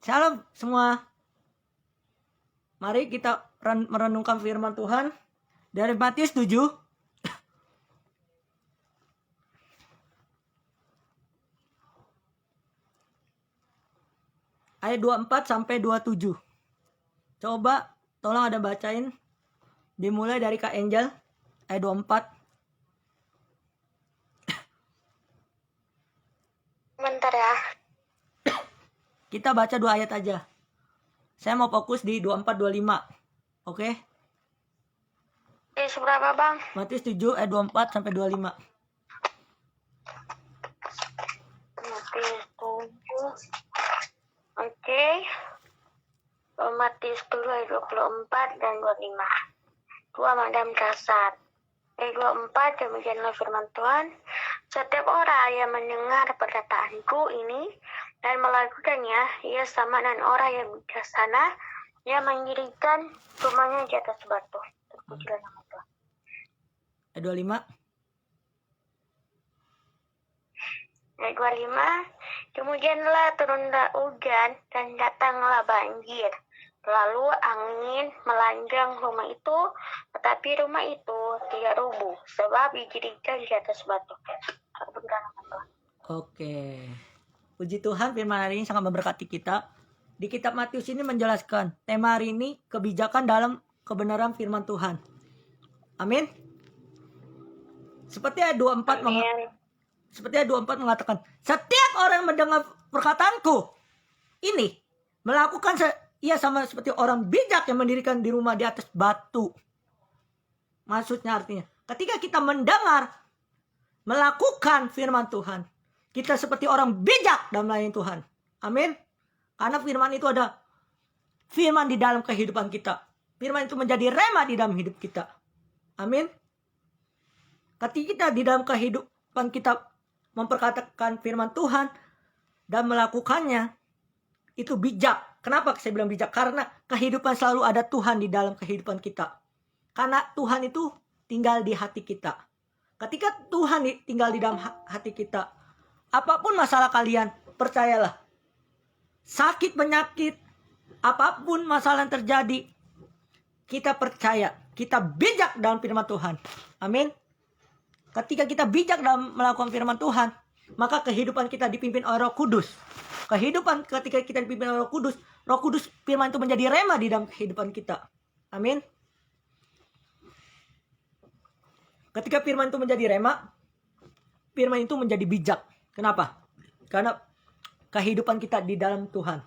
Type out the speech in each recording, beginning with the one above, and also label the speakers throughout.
Speaker 1: Shalom semua. Mari kita merenungkan firman Tuhan dari Matius 7 ayat 24 sampai 27. Coba tolong ada bacain. Dimulai dari Kak Angel ayat 24.
Speaker 2: Bentar ya.
Speaker 1: Kita baca 2 ayat aja. Saya mau fokus di 24-25. Oke?
Speaker 2: Seberapa bang?
Speaker 1: Matius 7 ayat 24 sampai 25.
Speaker 2: Matius 7. Oke. Matius 7 ayat 24 dan 25. Dua madam kasar. Ayat 24, demikianlah firman Tuhan. Setiap orang yang mendengar perkataanku ini dan melakukannya, ia sama dengan orang yang bijaksana yang mendirikan rumahnya di atas batu. Terpujilah nama Tuhan.
Speaker 1: Ayat 25.
Speaker 2: Ayat 25, kemudianlah turunlah hujan dan datanglah banjir. Lalu angin melanjang rumah itu, tetapi rumah itu tidak rubuh, sebab didirikan di atas batu.
Speaker 1: Oke. Puji Tuhan, firman hari ini sangat memberkati kita. Di kitab Matius ini menjelaskan tema hari ini kebijakan dalam kebenaran firman Tuhan. Amin. Seperti ayat 24 mengatakan, setiap orang yang mendengar perkataanku ini melakukan ia sama seperti orang bijak yang mendirikan di rumah di atas batu. Maksudnya artinya, ketika kita mendengar, melakukan firman Tuhan, kita seperti orang bijak dalam melayani Tuhan. Amin. Karena firman itu ada firman di dalam kehidupan kita. Firman itu menjadi rema di dalam hidup kita. Amin. Ketika kita di dalam kehidupan kita memperkatakan firman Tuhan dan melakukannya, itu bijak. Kenapa saya bilang bijak? Karena kehidupan selalu ada Tuhan di dalam kehidupan kita. Karena Tuhan itu tinggal di hati kita. Ketika Tuhan tinggal di dalam hati kita, apapun masalah kalian, percayalah. Sakit, penyakit, apapun masalah yang terjadi, kita percaya. Kita bijak dalam firman Tuhan. Amin. Ketika kita bijak dalam melakukan firman Tuhan, maka kehidupan kita dipimpin oleh Roh Kudus. Kehidupan ketika kita dipimpin oleh Roh Kudus firman itu menjadi rema di dalam kehidupan kita. Amin. Ketika firman itu menjadi rema, firman itu menjadi bijak. Kenapa? Karena kehidupan kita di dalam Tuhan.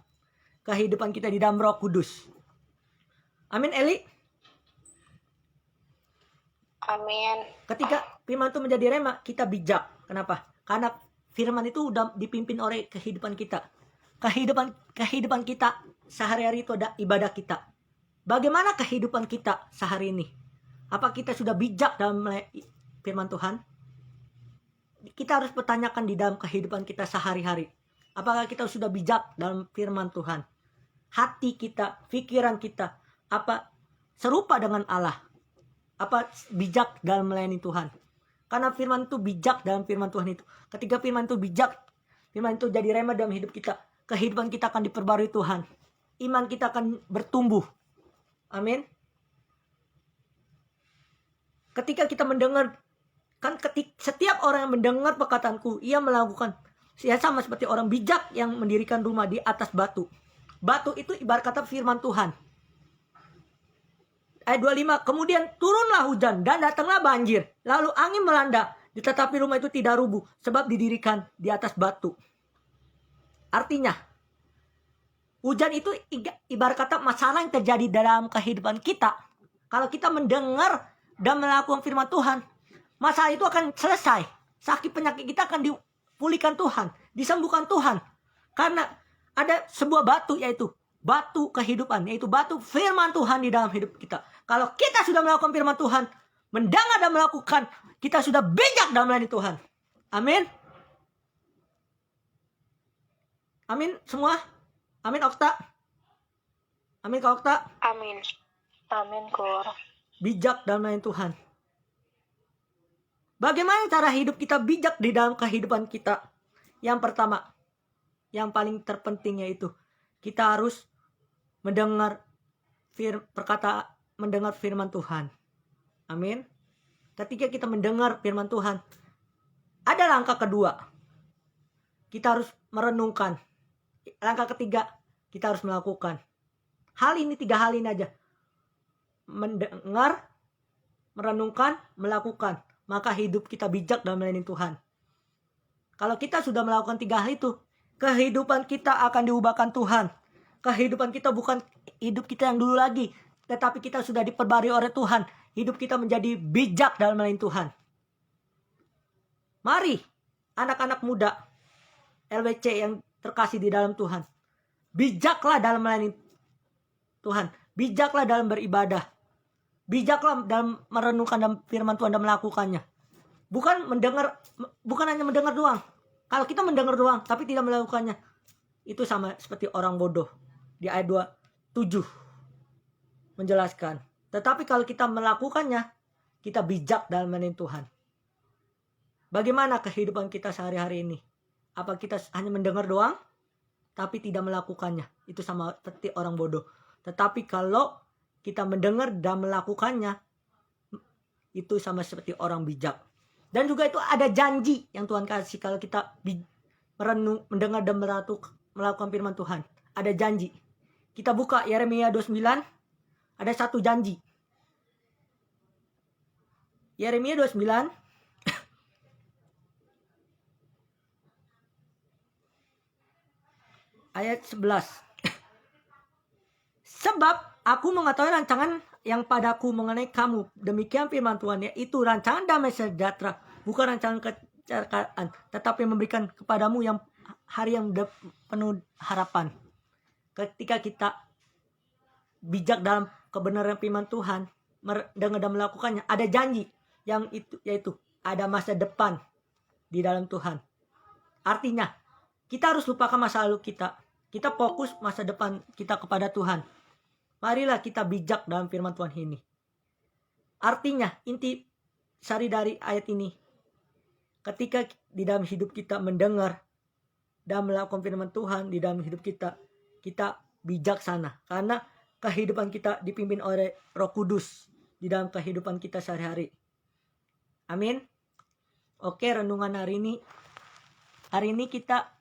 Speaker 1: Kehidupan kita di dalam Roh Kudus. Amin, Eli?
Speaker 2: Amin.
Speaker 1: Ketika firman itu menjadi rema, kita bijak. Kenapa? Karena firman itu sudah dipimpin oleh kehidupan kita. Kehidupan kita sehari-hari itu ada ibadah kita. Bagaimana kehidupan kita sehari ini? Apa kita sudah bijak dalam firman Tuhan? Kita harus bertanyakan di dalam kehidupan kita sehari-hari. Apakah kita sudah bijak dalam firman Tuhan? Hati kita, pikiran kita, apa serupa dengan Allah? Apa bijak dalam melayani Tuhan? Karena firman itu bijak dalam firman Tuhan itu. Ketika firman itu bijak, firman itu jadi rema dalam hidup kita. Kehidupan kita akan diperbarui Tuhan. Iman kita akan bertumbuh. Amin. Ketika kita mendengar, setiap orang yang mendengar perkataanku, ia melakukan. Ia sama seperti orang bijak yang mendirikan rumah di atas batu. Batu itu ibarat kata firman Tuhan. Ayat 25, kemudian turunlah hujan dan datanglah banjir. Lalu angin melanda, tetapi rumah itu tidak rubuh, sebab didirikan di atas batu. Artinya, hujan itu ibarat kata masalah yang terjadi dalam kehidupan kita. Kalau kita mendengar dan melakukan firman Tuhan, masalah itu akan selesai. Sakit penyakit kita akan dipulihkan Tuhan, disembuhkan Tuhan. Karena ada sebuah batu, yaitu batu kehidupan, yaitu batu firman Tuhan di dalam hidup kita. Kalau kita sudah melakukan firman Tuhan, mendengar dan melakukan, kita sudah bijak dalam melayani Tuhan. Amin. Amin semua. Amin Okta. Amin Kak Okta.
Speaker 2: Amin. Amin Kor.
Speaker 1: Bijak dalam melayani Tuhan. Bagaimana cara hidup kita bijak di dalam kehidupan kita? Yang pertama, yang paling terpenting yaitu kita harus mendengar mendengar firman Tuhan. Amin. Ketika kita mendengar firman Tuhan, ada langkah kedua. Kita harus merenungkan. Langkah ketiga, kita harus melakukan. Tiga hal ini aja. Mendengar, merenungkan, melakukan. Maka hidup kita bijak dalam melayani Tuhan. Kalau kita sudah melakukan tiga hal itu, kehidupan kita akan diubahkan Tuhan. Kehidupan kita bukan hidup kita yang dulu lagi, tetapi kita sudah diperbarui oleh Tuhan. Hidup kita menjadi bijak dalam melayani Tuhan. Mari, anak-anak muda, LWC yang terkasih di dalam Tuhan. Bijaklah dalam melayani Tuhan. Bijaklah dalam beribadah. Bijaklah dalam merenungkan dalam firman Tuhan dan melakukannya. Bukan hanya mendengar doang. Kalau kita mendengar doang tapi tidak melakukannya, itu sama seperti orang bodoh. Di ayat 27 menjelaskan. Tetapi kalau kita melakukannya, kita bijak dalam melayani Tuhan. Bagaimana kehidupan kita sehari-hari ini? Apa kita hanya mendengar doang tapi tidak melakukannya? Itu sama seperti orang bodoh. Tetapi kalau kita mendengar dan melakukannya, itu sama seperti orang bijak. Dan juga itu ada janji yang Tuhan kasih kalau kita mendengar dan melakukan firman Tuhan. Ada janji. Kita buka Yeremia 29, ada satu janji. Yeremia 29 ayat 11. Sebab aku mengetahui rancangan yang padaku mengenai kamu. Demikian firman Tuhan, yaitu rancangan damai sejahtera, bukan rancangan kecelakaan, tetapi memberikan kepadamu yang hari yang penuh harapan. Ketika kita bijak dalam kebenaran firman Tuhan, mendengar dan melakukannya, ada janji yang yaitu ada masa depan di dalam Tuhan. Artinya, kita harus lupakan masa lalu kita. Kita fokus masa depan kita kepada Tuhan. Marilah kita bijak dalam firman Tuhan ini. Artinya, inti sari dari ayat ini, ketika di dalam hidup kita mendengar dan melakukan firman Tuhan di dalam hidup kita, kita bijaksana. Karena kehidupan kita dipimpin oleh Roh Kudus di dalam kehidupan kita sehari-hari. Amin. Oke, renungan hari ini. Hari ini kita